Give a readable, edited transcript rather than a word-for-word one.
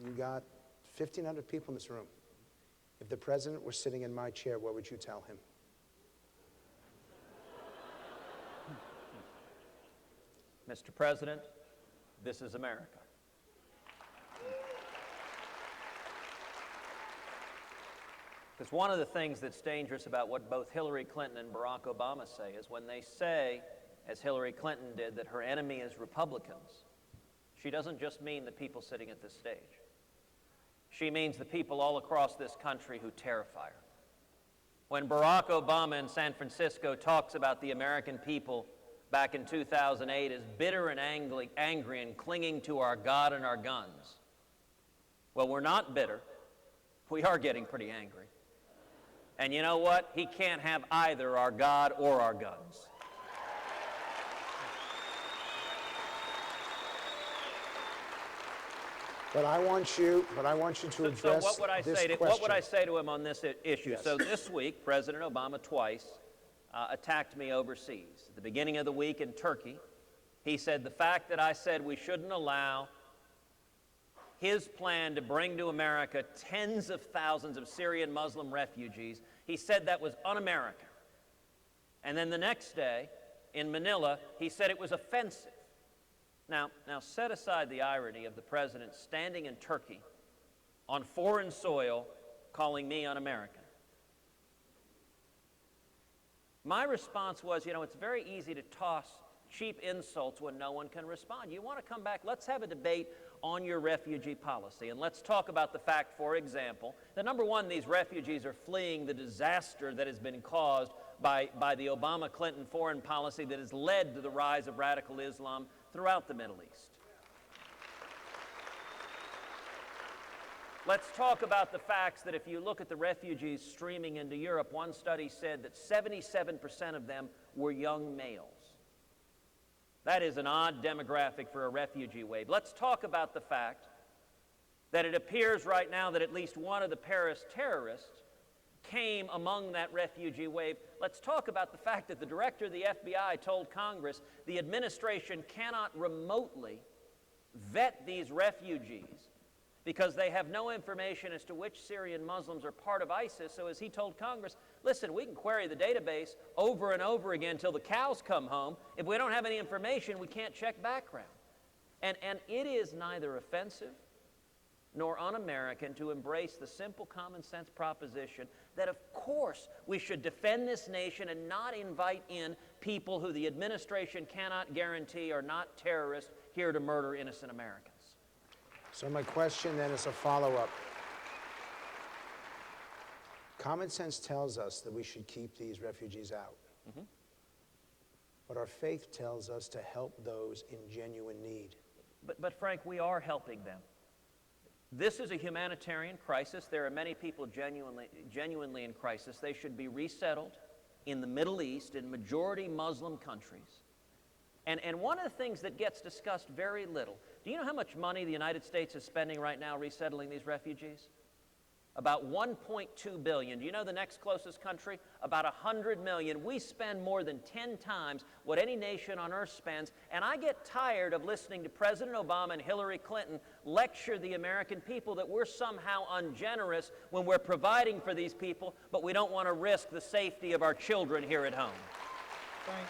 You got 1,500 people in this room. If the president were sitting in my chair, what would you tell him? Mr. President, this is America. Because one of the things that's dangerous about what both Hillary Clinton and Barack Obama say is when they say, as Hillary Clinton did, that her enemy is Republicans, she doesn't just mean the people sitting at this stage. She means the people all across this country who terrify her. When Barack Obama in San Francisco talks about the American people back in 2008 as bitter and angry and clinging to our God and our guns, well, we're not bitter. We are getting pretty angry. And you know what? He can't have either our God or our guns. But I want you to address so what would I this say to, question. what would I say to him on this issue? Yes. So this week, President Obama twice attacked me overseas. At the beginning of the week in Turkey, he said the fact that I said we shouldn't allow his plan to bring to America tens of thousands of Syrian Muslim refugees, he said that was un-American. And then the next day, in Manila, he said it was offensive. Now set aside the irony of the president standing in Turkey on foreign soil calling me un-American. My response was, you know, it's very easy to toss cheap insults when no one can respond. You want to come back, let's have a debate on your refugee policy. And let's talk about the fact, for example, that number one, these refugees are fleeing the disaster that has been caused by the Obama-Clinton foreign policy that has led to the rise of radical Islam throughout the Middle East. Let's talk about the facts that if you look at the refugees streaming into Europe, one study said that 77% of them were young males. That is an odd demographic for a refugee wave. Let's talk about the fact that it appears right now that at least one of the Paris terrorists came among that refugee wave. Let's talk about the fact that the director of the FBI told Congress the administration cannot remotely vet these refugees because they have no information as to which Syrian Muslims are part of ISIS. So as he told Congress, listen, we can query the database over and over again until the cows come home. If we don't have any information, we can't check background. And it is neither offensive nor un-American to embrace the simple common sense proposition that of course we should defend this nation and not invite in people who the administration cannot guarantee are not terrorists here to murder innocent Americans. So my question then is a follow-up. Common sense tells us that we should keep these refugees out. Mm-hmm. But our faith tells us to help those in genuine need. But Frank, we are helping them. This is a humanitarian crisis. There are many people genuinely in crisis. They should be resettled in the Middle East, in majority Muslim countries. And one of the things that gets discussed very little, do you know how much money the United States is spending right now resettling these refugees? About $1.2 billion. Do you know the next closest country? About $100 million. We spend more than 10 times what any nation on earth spends, and I get tired of listening to President Obama and Hillary Clinton lecture the American people that we're somehow ungenerous when we're providing for these people, but we don't want to risk the safety of our children here at home. Frank.